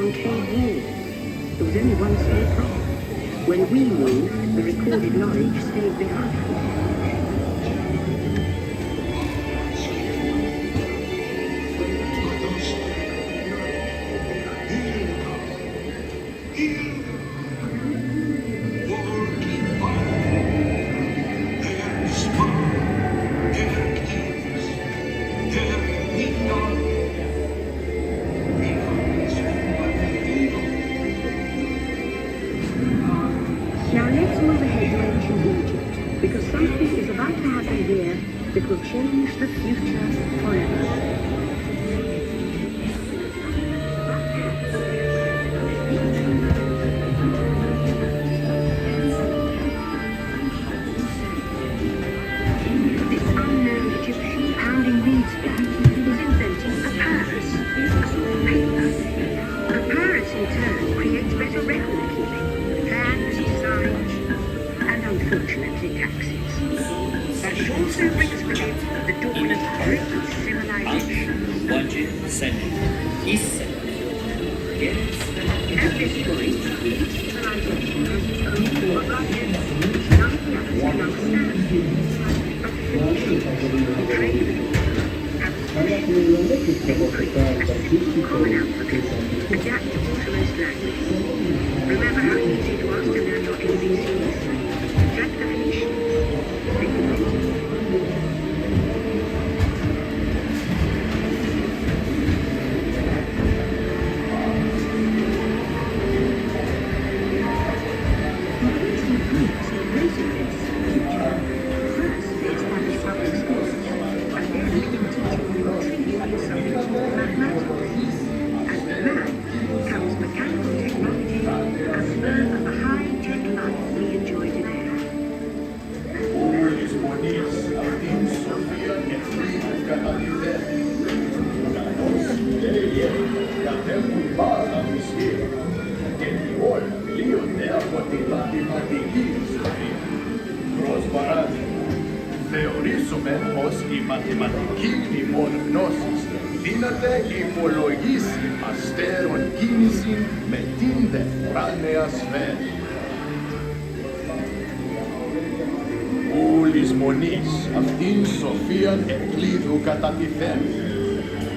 concave walls. There was only one small problem. When we moved, the recorded knowledge stayed behind. Now let's move ahead to ancient Egypt, because something is about to happen here that will change the future forever. This unknown Egyptian pounding reeds back is inventing papyrus, a sort of paper. Papyrus in turn creates better record keeping, plans, designs, and unfortunately taxes. But it also brings with it the dawn of great civilization. At this point, each civilization has its own form of life, which none of the others can understand. But Phoenicians, trade with they create a single common alphabet adaptable to most languages. Remember how easy it was to learn your ABCs? Like the Phoenicians, they invented. Ancient Greeks embracing this future. First, they established public schools, and then began teaching more trivial subjects called mathematics. And with math comes mechanical technology and birth of the high-tech life we enjoy today. Θεωρήσουμε πως η μαθηματική μνημονογνώσης δύναται υπολογίσει αστέρων κίνηση με την δευτεράνεα σφαίρα. Ούλης μονής αυτήν σοφίαν εκλείδου κατατιθέν.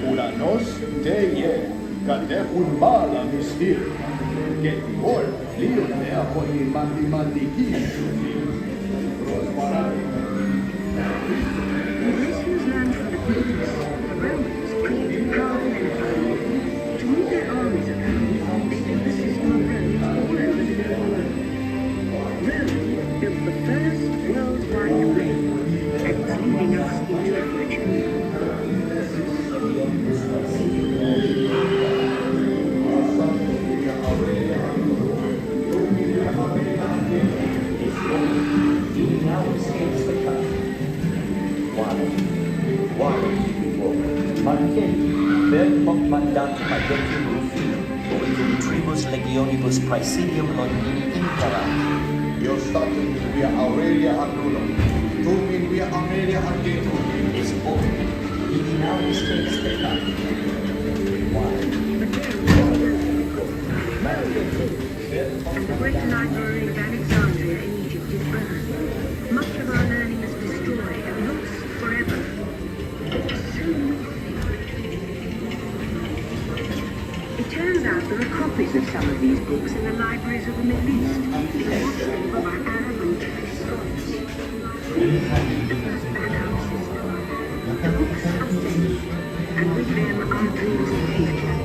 Ουρανός τέγε κατέχουν μάλα μυστήρια και τη ώρα λύονται από τη μαθηματική σοφία. The Grecians learned from the Greeks. The Romans created powerful empires. To move their armies around, they built a system of roads all over the known world. Rome built the first worldwide rail, and it's leading us into the future. Mandatum adetum rufi, ovium tribus legionibus praesidium Londini impera. Iostatum via Aurelia Annulo, Tumin via Amelia Argetum. Is born, ibi navis takes the cup. And the great library of Alexandria in Egypt is burned. Much of our learning is destroyed and lost forever. It turns out there are copies of some of these books in the libraries of the Middle East, being watched over by Arab and Jewish scholars. The first Banner system. The books are finished, and with them our dreams of the future.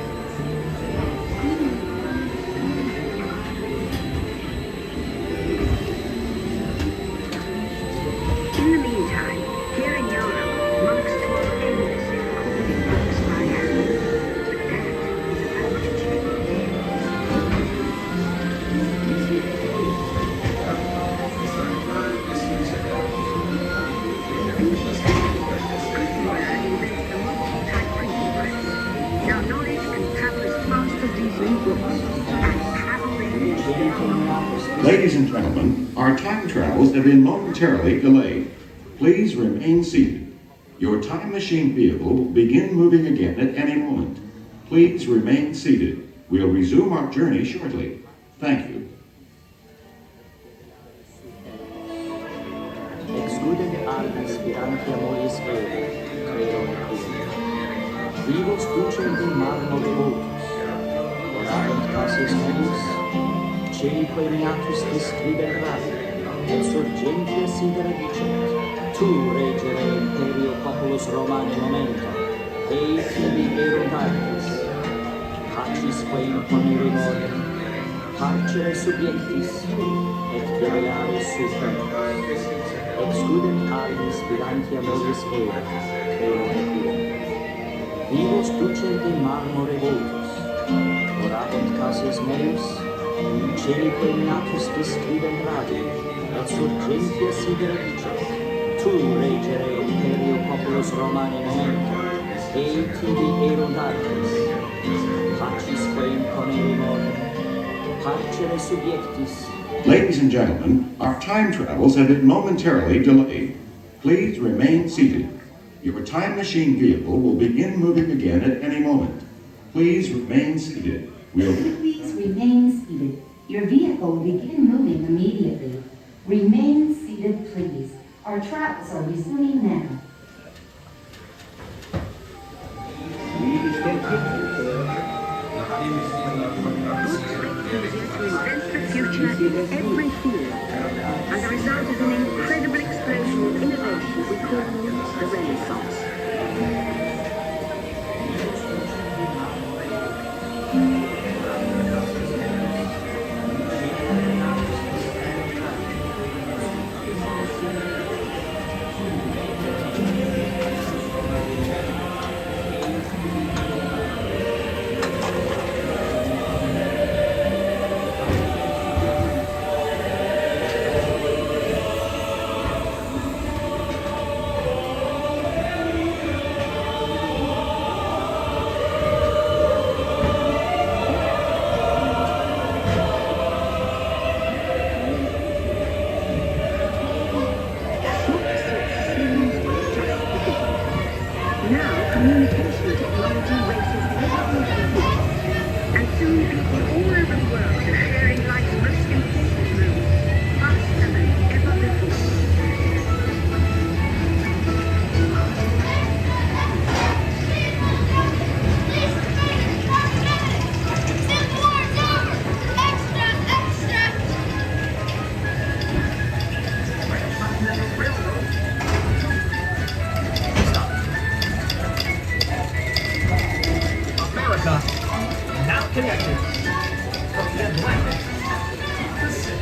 In the meantime, here in Europe, monks toil endlessly recording books by hand. But that is about to change. Invented a multi-type printing press. Now knowledge can travel as fast as these new books, and travel they will. Ladies and gentlemen, our time travels have been momentarily delayed. Please remain seated. Your time machine vehicle will begin moving again at any moment. Please remain seated. We'll resume our journey shortly. Thank you. Excluded arbis virantia mollis ere, creone quid. Vivos ducent in marmore votus, orabunt cases melius, celique meatus discriber radio, et surgentia sidera dicet, tu regere imperio populus Romani momento, ei tibi erunt artes, pacisque imponere morem, parcere subiectis, et develare superbus. Excludent arbis virantia mollis ere, creone quid. Vivos ducent in marmore votus, orabunt cases melius, celique meatus discribent radio, et surgentia sidera dicet, tu regere imperio populus Romani momento, ei tibi erunt artes, pacisque imponere morem, parcere subiectis. Ladies and gentlemen, our time travels have been momentarily delayed. Please remain seated. Your time machine vehicle will begin moving again at any moment. Please remain seated. Please remain seated. Your vehicle will begin moving immediately. Remain seated, please. Our travels are resuming now. To invent the future in every field, and the result is an incredible explosion of innovation we call the Renaissance. Now, communication technology races everything to the future, and soon people all over the world are sharing life's most important moments, faster than ever before. America, now connected from the Atlantic to the Pacific.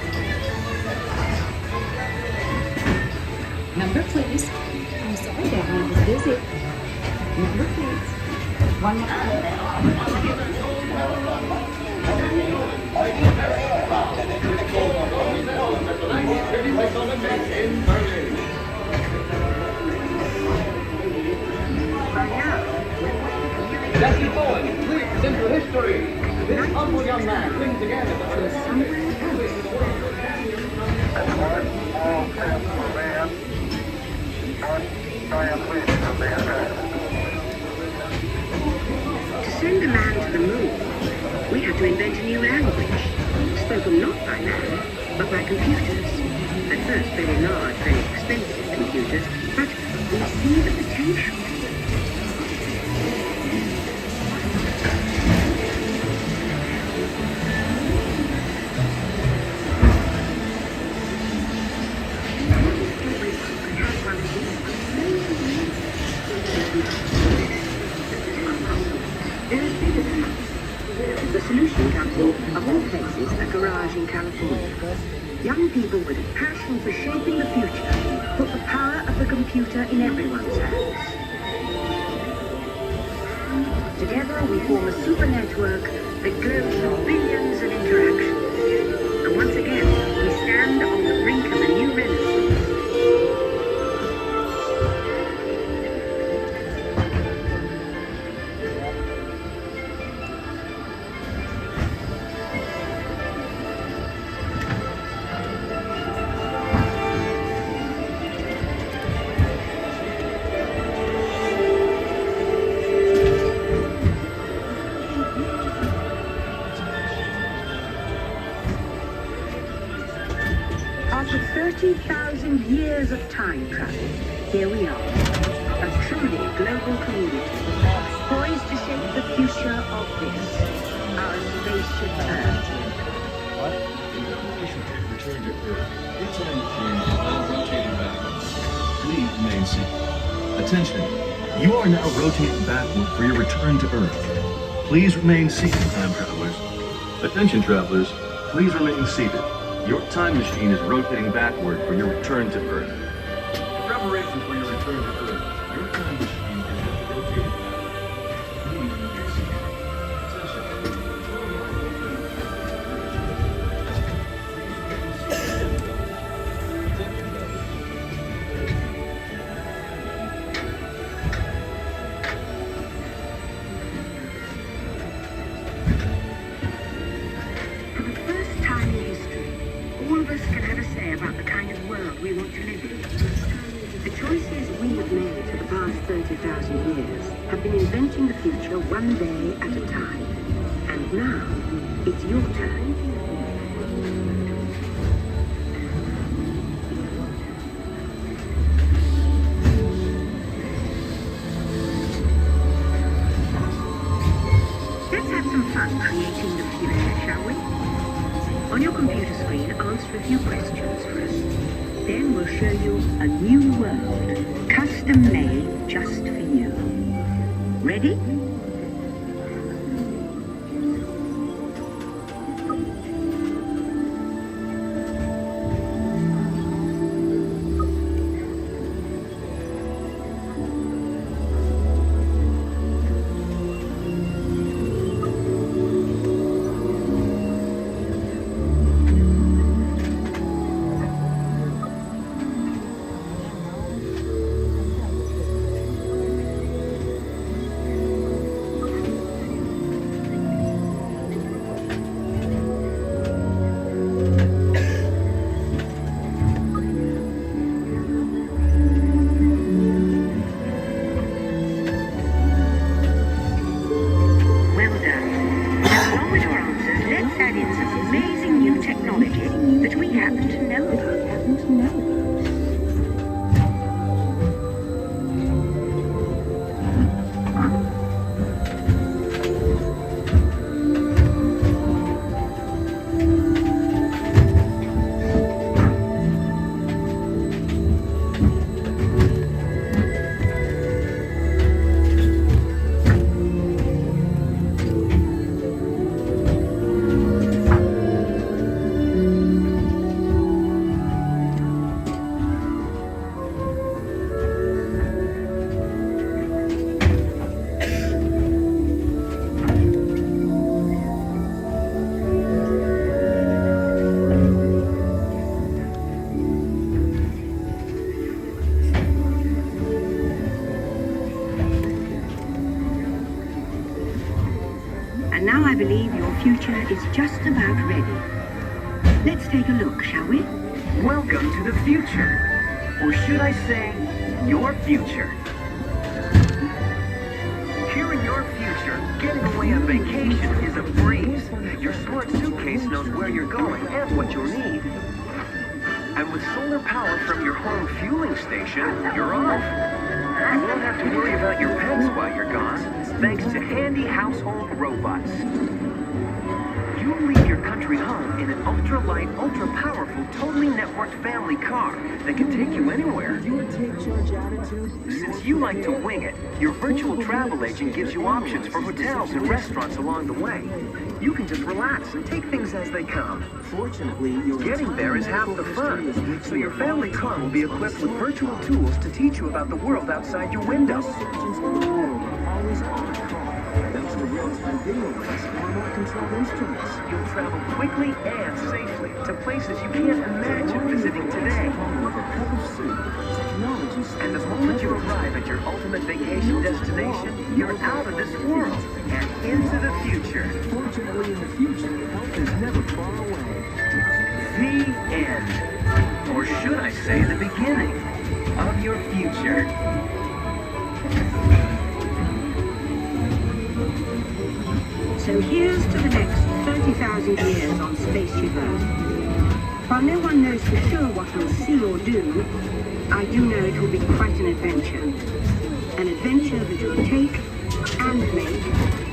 Number, please. I'm sorry, that one was busy. Number, please. One more. By now, Jesse Bowen leaps into history. This humble young man brings together the to send a man to the moon, we had to invent a new language, spoken not by man, but by computers. At first very large, very expensive computers, but we see the potential. The solution comes in, of all places, a garage in California. Young people with a passion for shaping the future put the power of the computer in everyone's hands. Together we form a super network that glows with billions of interactions. And once again, we stand on the brink of a new renaissance. After 30,000 years of time travel, here we are, a truly global community, poised to shape the future of this, our spaceship Earth. Return to Earth. Your time machine is now rotating backwards. Please remain seated. Attention. You are now rotating backward for your return to Earth. Please remain seated, time travelers. Attention, travelers. Please remain seated. Your time machine is rotating backward for your return to Earth. In preparation for your return to Earth, your time machine is now rotating backward. Please remain seated. For the first time in history, all of us can have a say about the kind of world we want to live in. The choices we have made for the past 30,000 years have been inventing the future one day at a time. And now, it's your turn. Let's have some fun creating the future, shall we? On your computer screen, answer a few questions for us. Then we'll show you a new world, custom made just for you. Ready? Well done. Now, along with your answers, let's add in some amazing new technology that we happen to know about. And now I believe your future is just about ready. Let's take a look, shall we? Welcome to the future. Or should I say, your future. Here in your future, getting away on vacation is a breeze. Your smart suitcase knows where you're going and what you'll need. And with solar power from your home fueling station, you're off. You won't have to worry about your pets while you're gone, thanks to handy household robots. You leave your country home in an ultra-light, ultra-powerful, totally networked family car that can take you anywhere. Since you like to wing it, your virtual travel agent gives you options for hotels and restaurants along the way. You can just relax and take things as they come. Fortunately, getting there is half the fun, so your family car will be equipped with virtual tools to teach you about the world outside your window. Thanks to real-time video links and remote-controlled instruments, you'll travel quickly and safely to places you can't imagine visiting today. And the moment you arrive at your ultimate vacation destination, you're out of this world and into the future. Fortunately, in the future, help is never far away. The end. Or should I say the beginning of your future. So here's to the next 30,000 years on Spaceship Earth. While no one knows for sure what we'll see or do, I do know it will be quite an adventure. An adventure that we'll take and make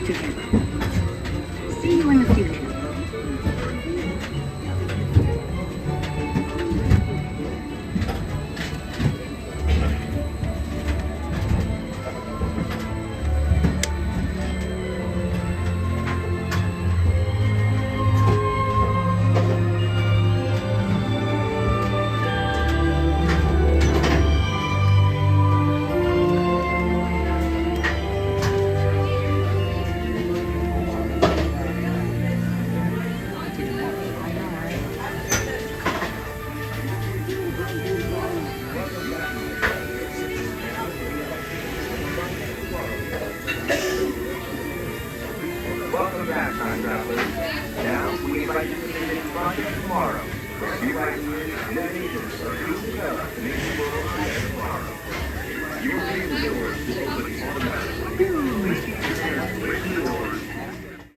together. See you in the future. Welcome back, time travelers. Now, we invite you to visit Project Tomorrow, where new ideas, innovations are being developed to make